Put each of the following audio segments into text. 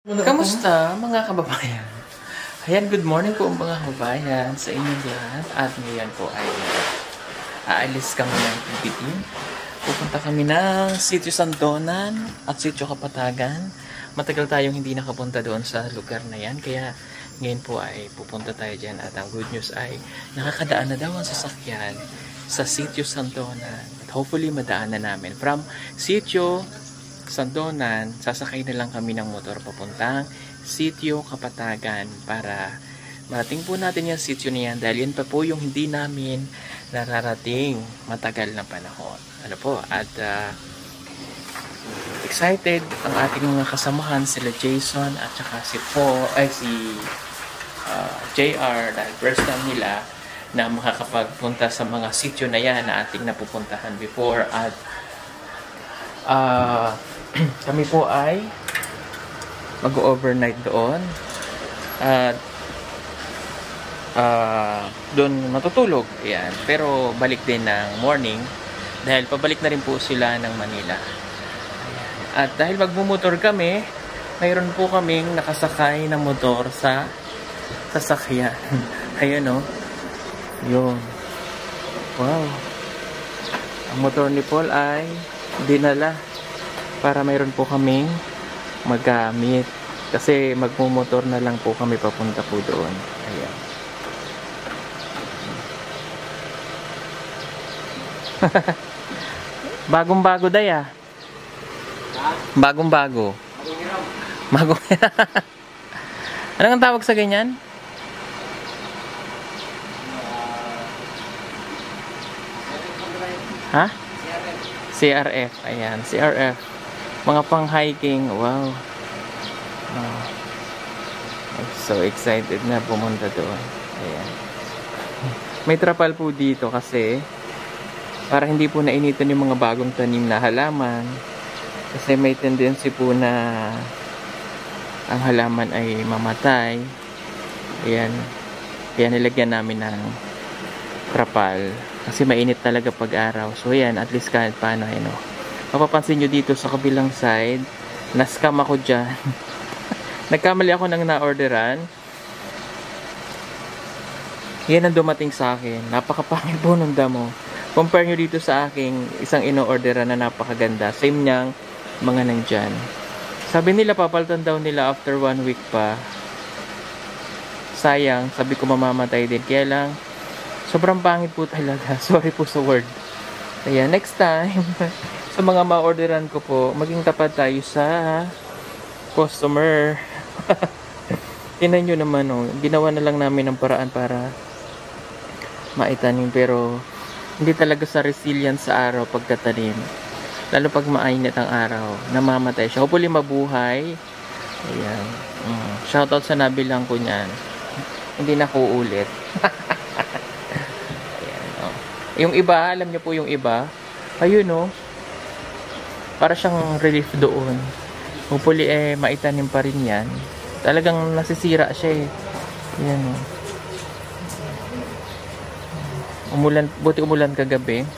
Kamusta mga kababayan? Ayan, good morning po mga kababayan sa inyong lahat. At ngayon po ay aalis kami ng PBT. Pupunta kami ng Sitio Santonan at Sitio Kapatagan. Matagal tayong hindi nakapunta doon sa lugar na yan. Kaya ngayon po ay pupunta tayo dyan. At ang good news ay nakakadaan na daw ang sasakyan sa Sitio Santonan. At hopefully madaan na namin. From Sitio Santonan, sasakay na lang kami ng motor papuntang Sitio Kapatagan para marating po natin yung sitio na yan dahil yan pa po yung hindi namin nararating matagal na panahon. Ano po, at excited ang ating mga kasamahan, sila Jason at saka si JR dahil first time nila na makakapagpunta sa mga sitio na yan na ating napupuntahan before. At kami po ay mag-overnight doon at doon matutulog. Ayan. Pero balik din ng morning dahil pabalik na rin po sila ng Manila. Ayan. At dahil magmumotor kami, mayroon po kaming nakasakay na motor sa sasakyan. Ayan o. Yun. Wow. Ang motor ni Paul ay dinala para mayroon po kaming magamit kasi magmumotor na lang po kami papunta po doon. Ayan. Bagong-bago daya. Bagong-bago. Bagong. Anong ang tawag sa ganyan? Ha? CRF. Ayan, CRF. Mga pang-hiking. Wow. I'm so excited na pumunta doon. Ayan. May trapal po dito kasi para hindi po nainitan yung mga bagong tanim na halaman. Kasi may tendency po na ang halaman ay mamatay. Ayan. Kaya nilagyan namin ng trapal. Kasi mainit talaga pag araw. So ayan, at least kahit paano, mapapansin nyo dito sa kabilang side, na-scam ako dyan. Nagkamali ako ng na-orderan. Yan ang dumating sa akin. Napakapangit po ng damo. Compare nyo dito sa aking isang ino-orderan na napakaganda. Same niyang mga nandyan. Sabi nila, papalitan daw nila after 1 week pa. Sayang, sabi ko mamamatay din. Kaya lang, sobrang pangit po talaga. Sorry po sa word. Kaya next time, sa mga ma-orderan ko po, maging tapat tayo sa customer. Tingnan nyo naman, ginawa na lang namin ng paraan para maitanim. Pero, hindi talaga sa resilience sa araw pagkatanim. Lalo pag mainit ang araw, namamatay siya. Hopefully mabuhay. Ayan. Shoutout sa nabilang ko niyan. Hindi na ko ulit. Yung iba, alam niyo po yung iba, ayun para siyang relief doon. Hopefully maitanim pa rin yan. Talagang nasisira siya Yan umulan, buti umulan kagabi.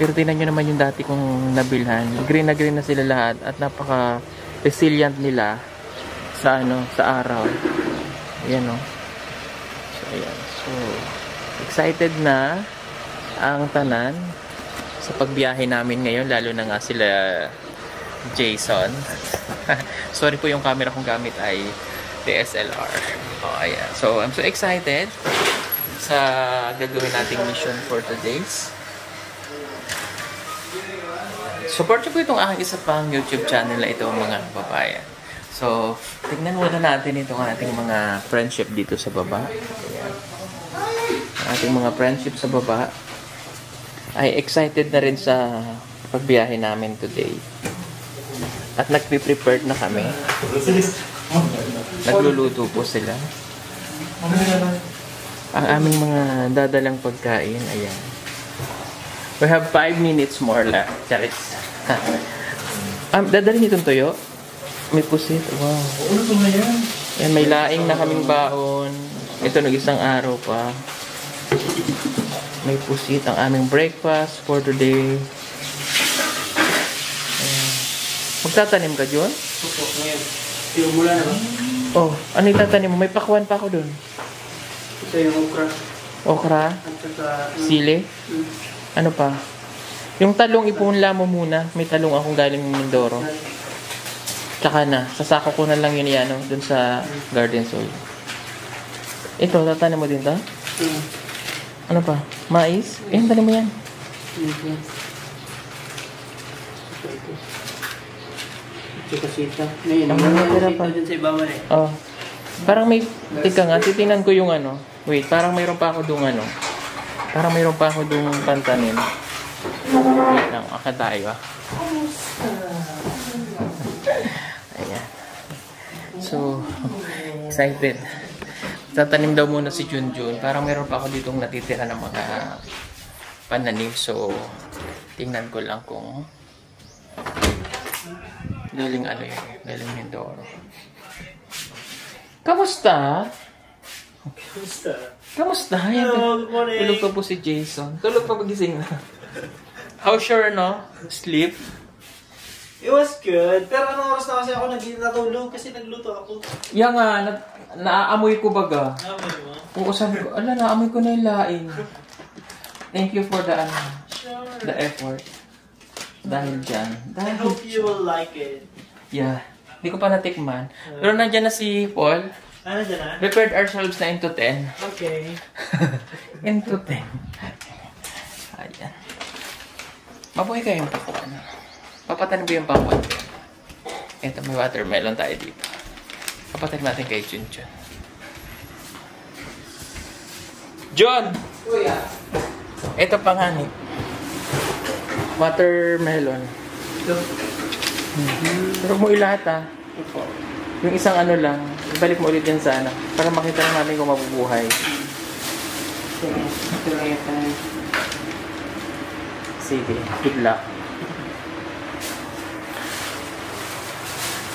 Pero tingnan nyo naman yung dati kong nabilhan. Green na green na sila lahat at napaka resilient nila sa sa araw. Ayan So ayan. So excited na ang tanan sa pagbiyahe namin ngayon, lalo na nga sila Jason. Sorry po, yung camera kong gamit ay DSLR. Ayan. So I'm so excited sa gagawin nating mission for today's. Support nyo po itong aking isa pang YouTube channel na ito, mga babayan. So tingnan muna natin itong ating mga friendship dito sa baba. Ayan. Ating mga friendship sa baba ay excited na rin sa pagbiyahe namin today. At nagpe-prepared na kami. Nagluluto po sila. Ang aming mga dadalang pagkain, ayan. We have 5 minutes more left. Charis. Dadalhin itong toyo. May pusit. Wow. Ano ito na yan? Ayan, may laing na kaming baon. Ito nag-isang araw pa. May pusit ang aming breakfast for today. Magtatanim ka, John? Opo, ngayon. Yung mula na ba? Oh, ano itatanim mo? May pakwan pa ako dun. Ito yung okra. Okra? At saka... Sili? Ano pa? Yung talong ipunla mo muna. May talong akong galing ng Mindoro. Tsaka na. Sasako ko na lang yun yan, dun sa garden soil. Ito, tatanim mo din to? Ano pa? Mais? Tanim mo yan. Ito sita. May Ang natira pa. dyan sa ibabaw eh. Oh. Parang may... Tika nga, titingnan ko yung ano. Wait, parang mayroon pa ako dung ano. Parang mayroon pa ako dung pantanin. Wait lang, aka tayo ah. Ayan. So, excited. Tatanim daw muna si Junjun. Parang mayroon pa ako ditong natitira ng mga pananim. So, tingnan ko lang kung galing ano yun. Galing Mindoro. Kamusta? Kamusta? Kamusta? Hello, good morning. Tulog pa po si Jason. Tulog pa pagising na. How's your, sleep? It was good. Pero anong oras na kasi ako natulog kasi nagluto ako. Yan nga, naaamoy ko baga. Naman mo? Oo, sabi ko, naamoy ko na yung laing. Thank you for the effort. Dahil dyan. I hope you will like it. Yeah. Hindi ko pa natikman. Pero nandyan na si Paul. Ano dyan na? Prepared ourselves na into 10. Okay. Into 10. Ayan. Mabuhay kayo yung pakuan. Papatanin mo yung pakuan. Ito, may watermelon tayo dito. Papatanin natin kay Junjun. John! Kuya. Ito pa nga ni. Watermelon. Ito. Pero mo ilahat ah. Yung isang ano lang, ibalik mo ulit yan sa ano. Para makita lang natin kung mabubuhay. Ito lang yung tayo. Sige, good luck.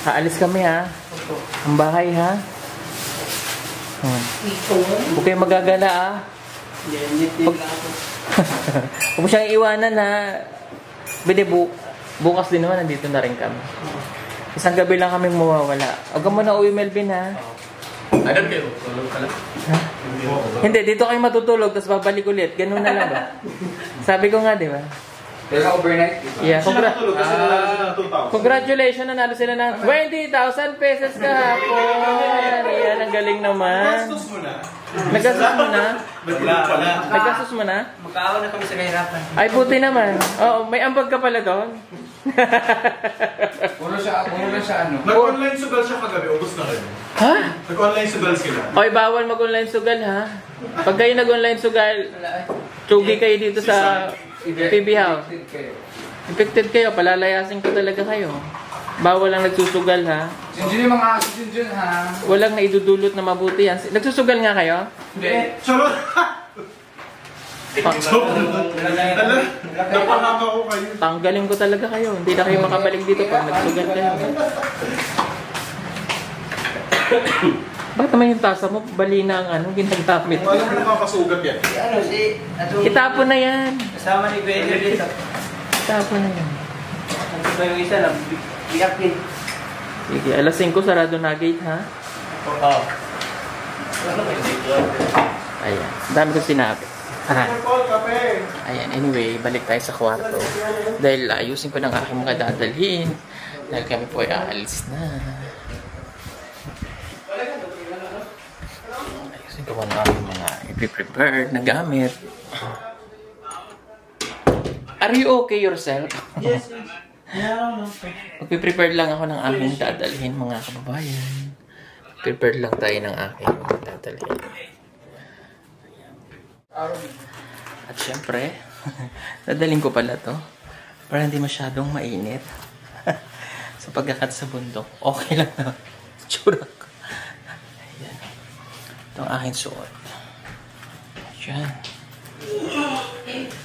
Haalis kami ha. Ang bahay ha. Huwag kayo magagala ah. Huwag Huwag mo siyang iwanan ha. Bede, bukas din naman, nandito na rin kami. Isang gabi lang kami mawawala. Huwag ka muna uwi, Melvin ha. Agad kayo, tulog ka lang. Ha? Hindi, dito kayo matutulog, tapos babalik ulit. Ganun na lang ba? Sabi ko nga, di ba? Kaya overnight? Yeah, Tulog kasi nanalo sila ng 2,000. congratulations, nanalo sila ng 20,000 pesos kahapon. Yan, ang galing naman. Gastos mo na. Nagastos mo na? Wala pala. Nagastos mo na? Magkaawa na kami sa kahirapan. Ay, buti naman. Oo, may ambag ka pala doon. Puro siya ano. Nag-online sugal siya kagabi, ubos na rin. Ha? Nag-online sugal sila. Oy, bawal mag-online sugal ha. Pag kayo nag-online sugal, tsugi kayo dito sa PB House. Infected kayo, palalayasin ko talaga kayo. Bawal lang nagsusugal ha. Junjun yung mga aso Junjun ha. Walang naidudulot na mabuti yan. Nagsusugal nga kayo? Hindi. Charot! Napahama ko kayo. Tanggalin ko talaga kayo. Hindi na kayo makabalik dito pag nagsugal kayo. Bakit naman yung tasa mo? Bali na ang ano, ginagamit. Kung alam mo makakasugat yan. Ano si... Itapon na yan. Kasama ni Benjo dito. Itapon na yan. Ano ba yung isa lang? Biyakin. Sige, alas 5 sarado na gate ha. Oo. Ano ba yung dito? Ayan, dami ko sinabi. Paul, kape! Ayan, anyway, balik tayo sa kwarto. Dahil ayusin ko ng aking mga dadalhin. Dahil kami po ay aalis na. Ayusin ko ng aking mga i-prepare na gamit. Are you okay yourself? Yes, yes. Yeah, Magpiprepare lang ako ng aking dadalhin, mga kababayan. Prepare lang tayo ng aking dadalhin. At syempre, dadalhin ko pala to para hindi masyadong mainit. Sa pagkakat sa bundok, okay lang na. Tsura ko. Ayan. Ito ang aking suot. Ayan.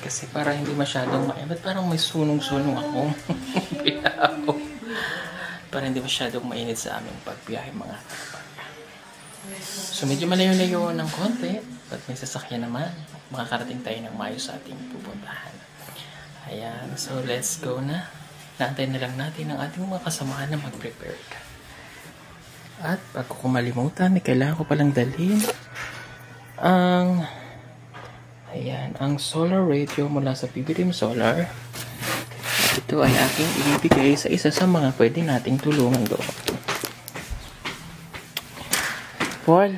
Kasi para hindi masyadong mainit. Ba't parang may sunong-sunong ako? Piyaw. Para hindi masyadong mainit sa aming pagbiyahe mga kapatid. So medyo malayo-layo ng konti. But may sasakyan naman. Makakarating tayo ng maayos sa ating pupuntahan. Ayan. So let's go na. Naantay na lang natin ang ating mga kasamahan na mag-prepared. At bago ko malimutan, may kailangan ko palang dalhin ang solar radio mula sa PBDM Solar. At ito ay aking ibibigay sa isa sa mga pwede nating tulungan doon. Paul,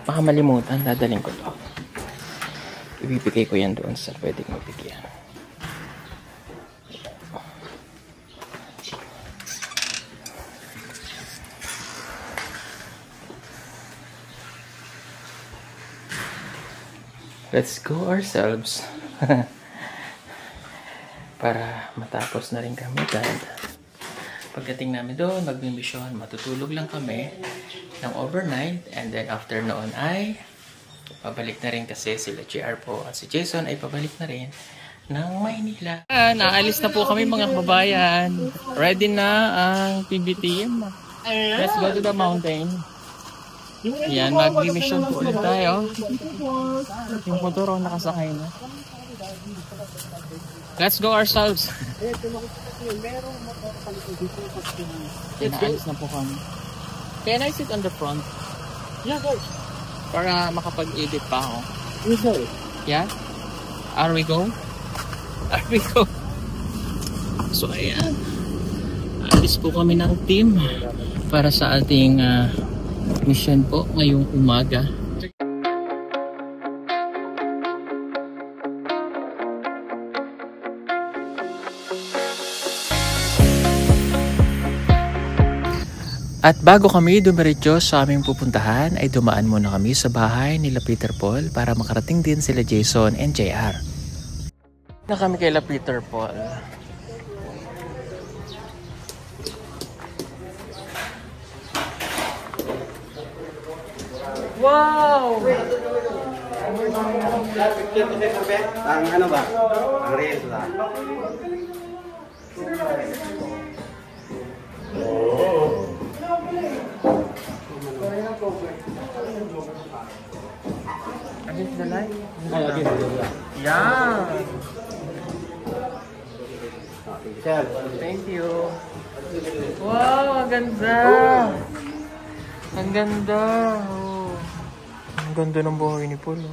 baka malimutan, dadaling ko to. Ibibigay ko yan doon sa pwedeng mabigyan. Let's go ourselves. Para matapos na rin kami agad. Pagdating namin doon, magmimisyon, matutulog lang kami ng overnight, and then after noon ay pabalik na rin kasi sila JR po at si Jason ay pabalik na rin ng Maynila. Naalis na po kami mga kababayan. Ready na ang PB team. Let's go to the mountain. Yan, mag-mission po ulit tayo. Yung motor nakasakay na. Let's go ourselves. Naalis na po kami. Can I sit on the front? Yeah, go. Para makapag-edit pa ako. Yeah? Are we go? Are we go? So ayan. Alis po kami ng team para sa ating mission po ngayong umaga. At bago kami dumiretso sa aming pupuntahan ay dumaan muna kami sa bahay nila Peter Paul para makarating din sila Jason and JR. Na kami kay Peter Paul. Wow! Ang ano ba? Ang real ba? Against the light? Yeah. Thank you. Wow, ang ganda! Ang ganda! Oh. Ang ganda ng buhay ni Paul. Oh.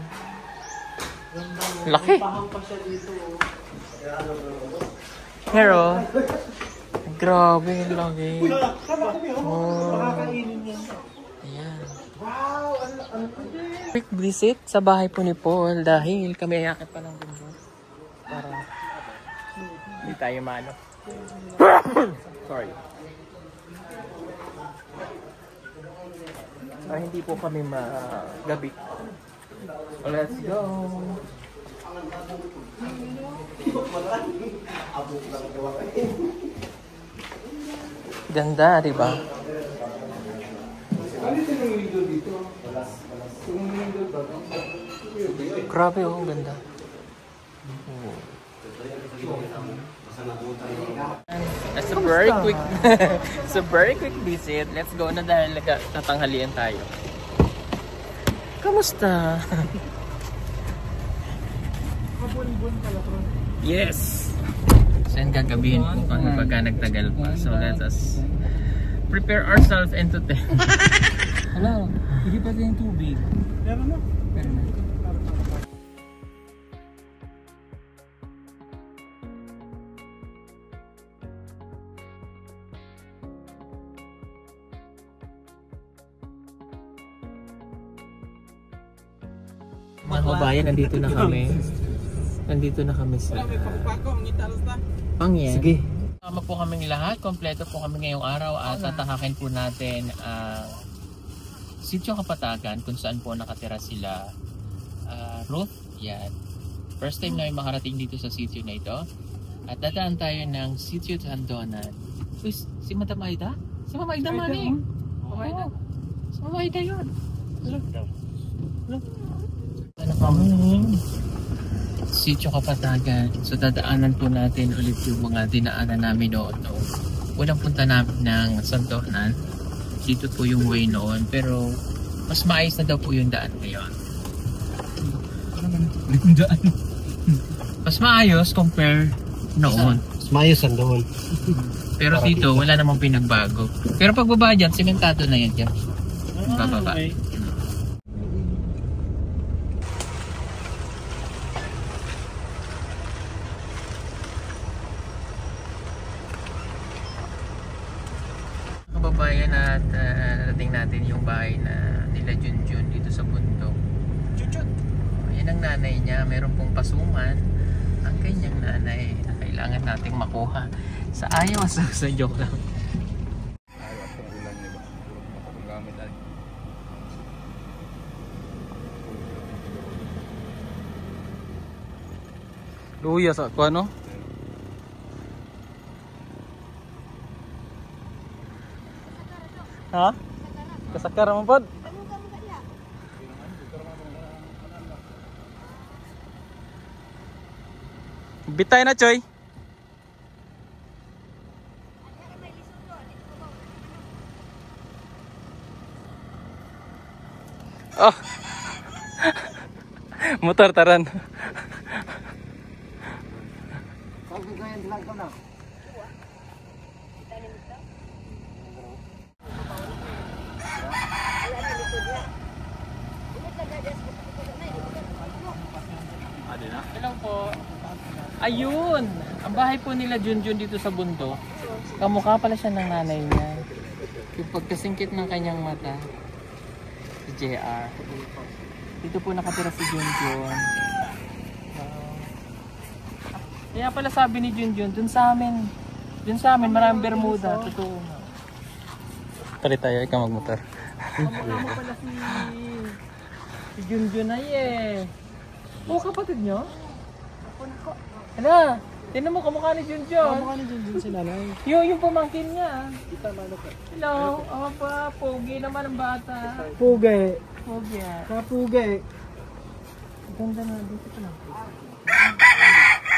Laki! Pero, grabe yung laki. Oh. Ayan. Quick visit sa bahay po ni Paul dahil kami ayakit pa ng bundok para hindi tayo mano. Sorry. Para hindi po kami magabi. Let's go! Ganda, di ba? Grabe, oh, ang ganda. Oh. It's a very quick it's a very quick visit. Let's go na dahil tatanghalian tayo. Kamusta? Yes! So yan gagabihin po kami pagka nagtagal pa. So let us prepare ourselves into the Hello, hindi pa din tubig. Meron na. Meron na. Mga kabayan, nandito na kami. Nandito na kami sa Pangyan. Sige. Kasama po kaming lahat. Kompleto po kami ngayong araw at tatakakin po natin ang Sitio Kapatagan kung saan po nakatira sila Ruth. Yan. First time na makarating dito sa sitio na ito. At dadaan tayo ng Sitio Tandonan. Uy, si Madam Aida? Si Mama Aida maning. Si Mama Aida yun. Ano kami? Sitio Kapatagan. So dadaanan po natin ulit yung mga dinaanan namin noon. Walang punta namin ng Santonan. Dito po yung way noon. Pero mas maayos na daw po yung daan ngayon. Mas maayos compare noon. Mas maayos ang doon. Pero dito, wala namang pinagbago. Pero pagbaba dyan, sementado na yan dyan. Bababa. Okay. Kababayan at narating natin yung bahay na nila Junjun dito sa bundok. Junjun! Yan ang nanay niya. Meron pong pasuman ang kanyang nanay na kailangan nating makuha sa ayaw sa joke lang. Luya sa ko ano? Ha? Kasakar mo pod? Bitay na choy. Oh. Motor taran. Hello po. Ayun! Ang bahay po nila Junjun dito sa bundok. Kamukha pala siya ng nanay niya. Yung pagkasingkit ng kanyang mata. Si JR. Dito po nakatira si Junjun. Kaya pala sabi ni Junjun, dun sa amin maraming Bermuda. Totoo nga. Tali tayo, ikaw magmotor. Kamukha pala si Junjun ay eh. Oo, kapatid nyo? Hala, tinan mo kamukha ni Junjun. Kamukha ni Junjun si nanay. Yung pamangkin niya. Kita malo ka. Hello, pa, pogi naman ang bata. Puge. Pogi ah. Kapuge. Ganda na, dito pa lang.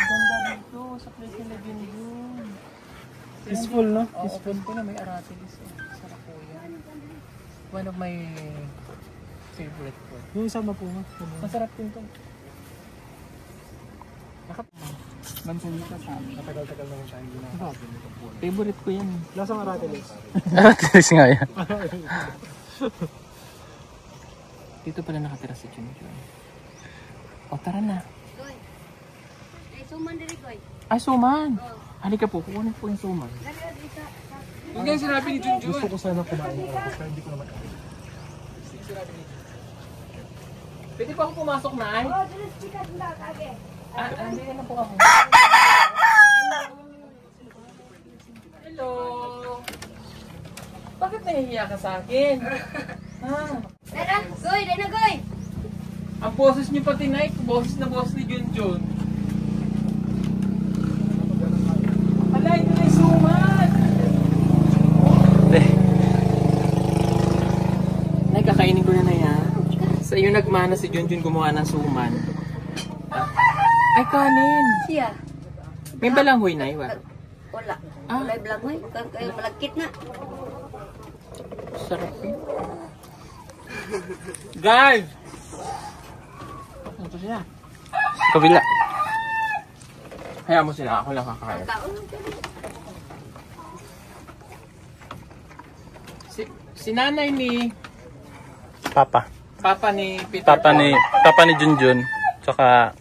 Ganda dito sa place nila Junjun. Peaceful, no? Peaceful ko na may aratilis. Sarap po yan. One of my favorite po. Yung isama po nga. Masarap din to. Mansanita sa amin. Matagal-tagal naman tayo ginagawa. Favorite ko yan. Lasang aratilis. Aratilis nga yan. Dito pala nakatira si Junjun. O tara na. Ay, suman diri koy. Ay, suman! Halika po, kukunin po yung suman. Huwag yung sinabi ni Junjun. Gusto ko sana kumain ng arroz, pero hindi ko naman ako. Pwede po ako pumasok na ay? Oh, dili sikat na kage. Hindi na po ako. Hello! Bakit nahihiya ka sa akin? Ha? Dara, goy, dana goy. Ang boses niyo pati na boses na boses ni Junjun. Hala, ito na yung suman! Nay, kakainin ko na yan. Sa iyo nagmana si Junjun gumawa ng suman. Ay, kanin! Siya. May balanghoy na iwan. Wala. Ah. Wala blangoy. Kayo malagkit na. Sarap yun. Guys! Ito sila. Kabila. Hayaan mo sila. Ako lang kakain. Kaon. Si nanay ni... Papa ni Peter Papa ni Junjun, tsaka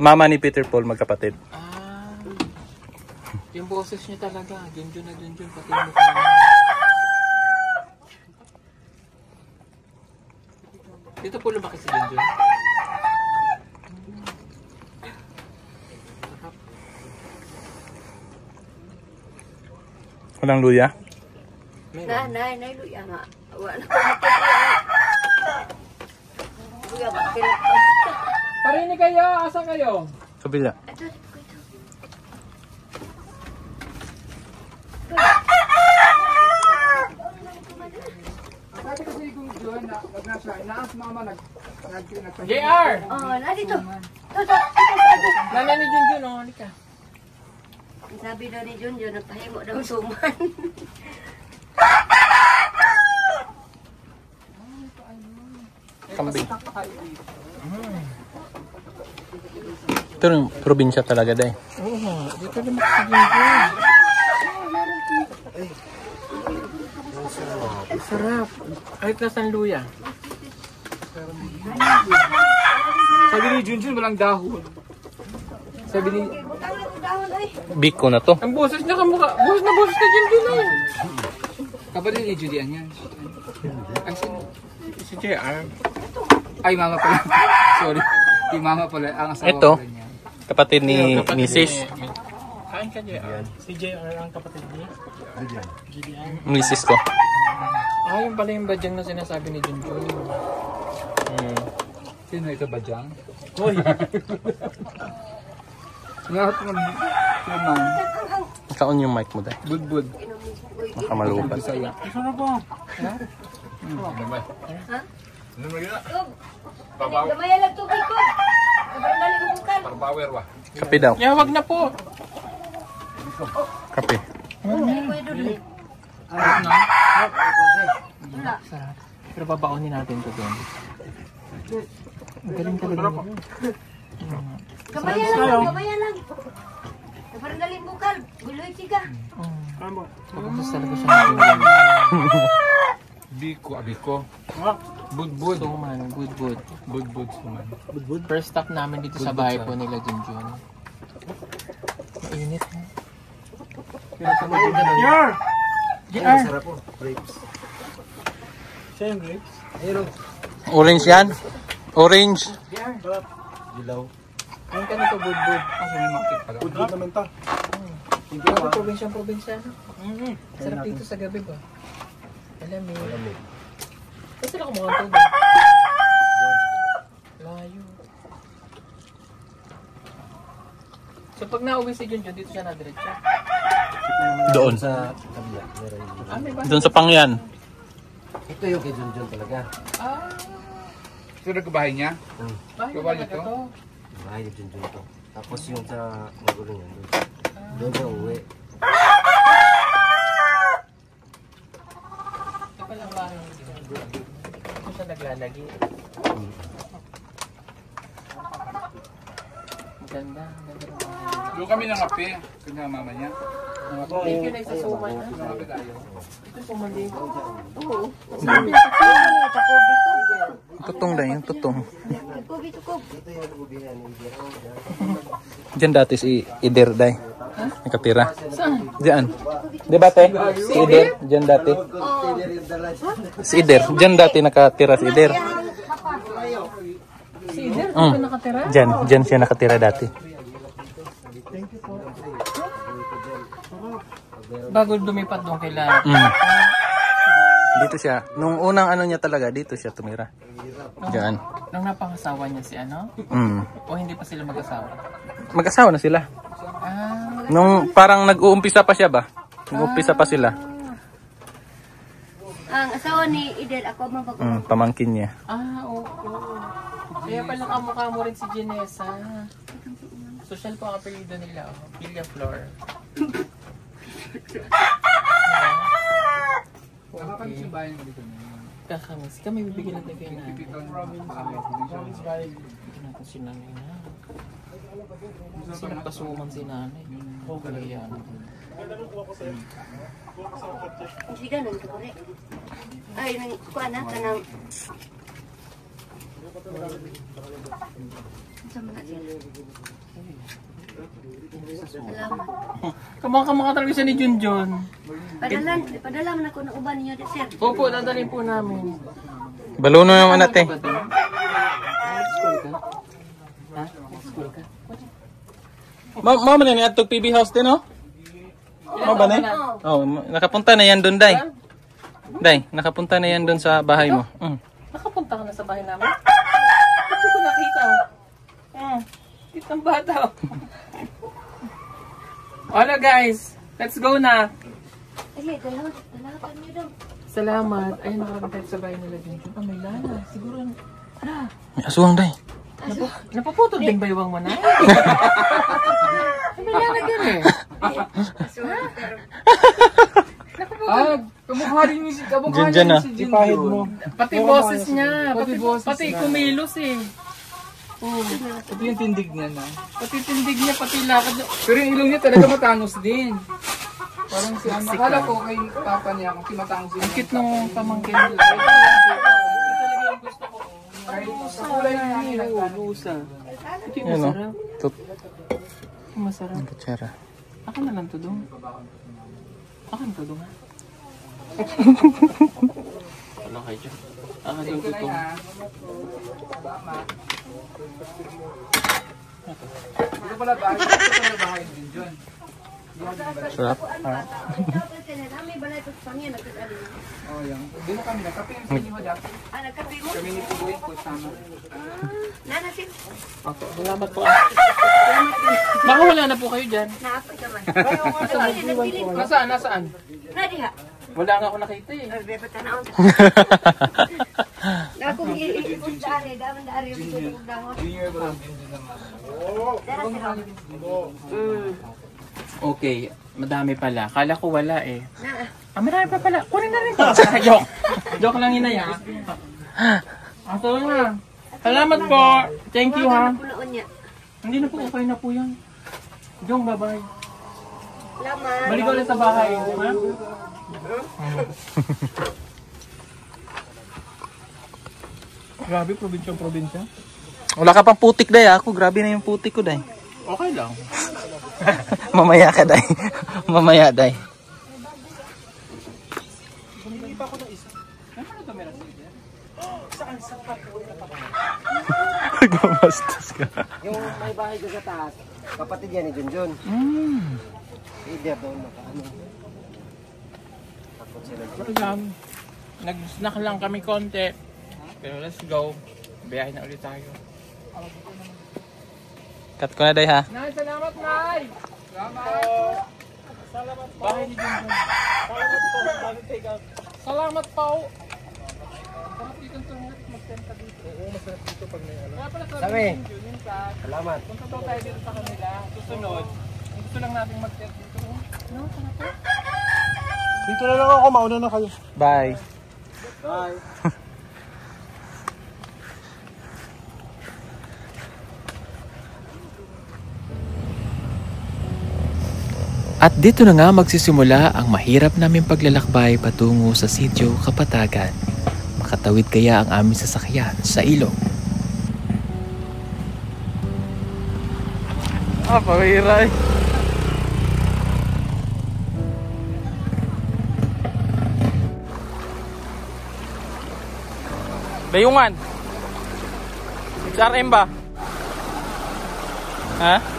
mama ni Peter Paul, magkapatid. Ah. Yung boses niya talaga. Junjun na Junjun. Pati yung mukha niya. Dito po lumaki si Junjun. Walang luya. Nay, luya nga. Wala ko makikita. Luya ba? Parinig kayo! Asa kayo? Kabila. Ito, ito. Sabi kasi kung Junjun, nasa inaas mama JR! Oh, na dito. Nanay ni Junjun, oh. Halika. Sabi daw ni Junjun, nagpahimo daw suman. Kambing. Ito yung probinsya talaga, day. Oo nga. Dito lumaki si Junjun. Sarap. Kahit nasan luya. Sabi ni Junjun, walang dahon. Sabi ni... Butang na ito dahon ay. Biko na to. Ang boses niya kamukha. Boses na Junjun na yun. Kapatid ni Julian yan. Ay, sino? Si JR. Ay, mama pala. Sorry. Si mama pala. Ang asawa Ito. pala niya. Kapatid ni Mrs. Kain ka JR. Si JR ang kapatid niya. Mrs. ko. Yung pala yung badyang na sinasabi ni Junjun. Sino ito ba dyan? Hoy! Lahat naman. Nakaon yung mic mo dahil. Budbud. Makamalupan. Bisaya. Gamaya lang tubig ko. Kabarandali ko bukal. Kape daw. Yeah, wag na po. Kape. Pwede ulit. Sarap. Pero babaonin natin ito doon. Ang galing talaga. Gamaya lang, gamaya lang. Kabarandali bukal. Buloy siga. Pagkakas talaga siya ng Biko. Budbud. Suman, good. Budbud suman. First stop namin dito sa bahay po nila Junjun. Mainit ha. JR! Sarap po. Grapes. Siya yung grapes? Ayun. Orange yan? Orange. Dilaw. Ayun ka nito, budbud. Kasi may makit pala. Good naman ta. Ito, probinsya. Sarap dito sa gabi ba? Alam eh. Ay, sila kumuha tubig. Layo. So pag nauwi si Junjun, dito siya na-diretso. Doon. Sa kabila. Meron yung... May bahay. Doon sa pangyan. Ito yung kay Junjun talaga. Ito nagkabahay niya? Bahay mo Bahay talaga ito? to. Bahay ni Junjun to. Tapos yung sa magulang yan. Doon siya uwi. Ito palang bahay ni Junjun. Ito siya naglalagi. Ganda ng bahay. Doon kami nangapi. Kanya mama niya. Thank you na sa suman na. Nangapi tayo. Ito suman din. Oo. Tutong na yun, tutong. Tukob, tukob. Ito yung gubihan ni Jero. Diyan dati si Ider day. Nakatira. Saan? Diyan. Di ba te? Si Ider. Diyan dati. Si Ider. Diyan dati nakatira si Ider. Si Ider, dito nakatira? Diyan siya nakatira dati. Bago lumipat doon kila. Dito siya. Nung unang ano niya talaga, dito siya tumira. Diyan. Nung napangasawa niya si ano? O hindi pa sila mag-asawa? Mag-asawa na sila. Nung parang nag-uumpisa pa siya ba? Nag-uumpisa pa sila. Ang asawa ni Idel, ako mapag... Pamangkin niya. Oo. Kaya pala kamukha mo rin si Ginesa. Social po ang apelido nila. Villa Flor. Nakakami sa bahay dito. Kakamis. Kami bibigyan natin kayo na. Ito ang Bibigyan natin si nanay na. Kasi nagpasuman si nanay. Kaya yan. Hindi ka nang tukuri. Ay, nang kuha na, kanang... Sama na sila. Salamat. Kamukha talaga siya ni Junjun. Padala man ako ng uban niyo, sir. Opo, dadalhin po namin. Baluno yung anak eh. School ka? Ha? School ka? Mama na ni atog PB house din oh. Mama ba na? Oh, nakapunta na yan doon, Day. Day, nakapunta na yan doon sa bahay mo. Nakapunta ka na sa bahay namin? Hindi ko nakita. Kitang bata. Ano guys, let's go na. Ay, dalawa niyo daw. Salamat. Ayun, nakakita sa bahay nila Junjun. May lana. Siguro, May aswang, Day. napaputol din ba yung mo na? May lana yun eh. kamukha rin niya si Junjun na. Ipahid mo. Pati boses niya. boses Pati niya. kumilos eh. Ito yung tindig niya na. Pati tindig niya, pati lakad niya. Pero yung ilong niya talaga matanos din. Parang si ano, akala ko kay papa niya, kung si Matang si Cute nung pamangkin nila. Kahit sa kulay na yan, Lusa. Ito yung Yan o. masarap. Ito masarap. Ang kutsara. Ako na lang to dong. Ako na to dong ha. Wala kayo dyan. Ako na to dong. Ito pala bahay din dyan. Sarap. May balay ito sa pangyan. Oh, yan. Doon kami na. Kape yung pinili mo dati. Nagkape mo? Kami ni Pugoy ko sama. Nanasin. Ako, salamat po. Baka wala na po kayo dyan. Naapoy ka man. Oh, nasaan? Nasaan? Nadiha. Wala nga ako nakita eh. Bebat ka na ako. Nakong iikot dari. Daman dari yung tutulog na ako. Junior ko lang din naman. Darat sila. Okay, madami pala. Kala ko wala eh. Na. Marami pa pala. Kunin na rin to. Joke. Joke lang yun ya. Ato na. Salamat po. Thank you ha. Punoon niya. Hindi na po, okay na po yan. Jong, bye-bye. Laman. Balik ko ulit sa bahay. Ha? Grabe, probinsya. Wala ka pang putik, day. Ako, grabe na yung putik ko, day. Okay lang. Mamaya ka, day. Mamaya, day. Gumastos ka. Yung may bahay doon sa taas, kapatid yan ni Junjun. Hindi doon nakaano. Takot sila. Nag-snack lang kami konti. Pero let's go. Biyahe na ulit tayo. Cut ko na, day, ha? Nay, salamat, Nay! Salamat! Salamat po! Bahay ni Junjun. Salamat po! Salamat po! Sarap dito ito. Magtenta dito. Oo, masarap dito pag may alam. Kaya pala sabi ni Junjun, minsan, Salamat. punta daw tayo dito sa kanila. Susunod, gusto lang natin mag-tenta dito. No, salamat po. Dito na lang ako, mauna na kayo. Bye. Bye. At dito na nga magsisimula ang mahirap naming paglalakbay patungo sa Sitio Kapatagan. Makatawid kaya ang aming sasakyan sa ilog. Pahiray. Bayungan. HRM ba? Ha?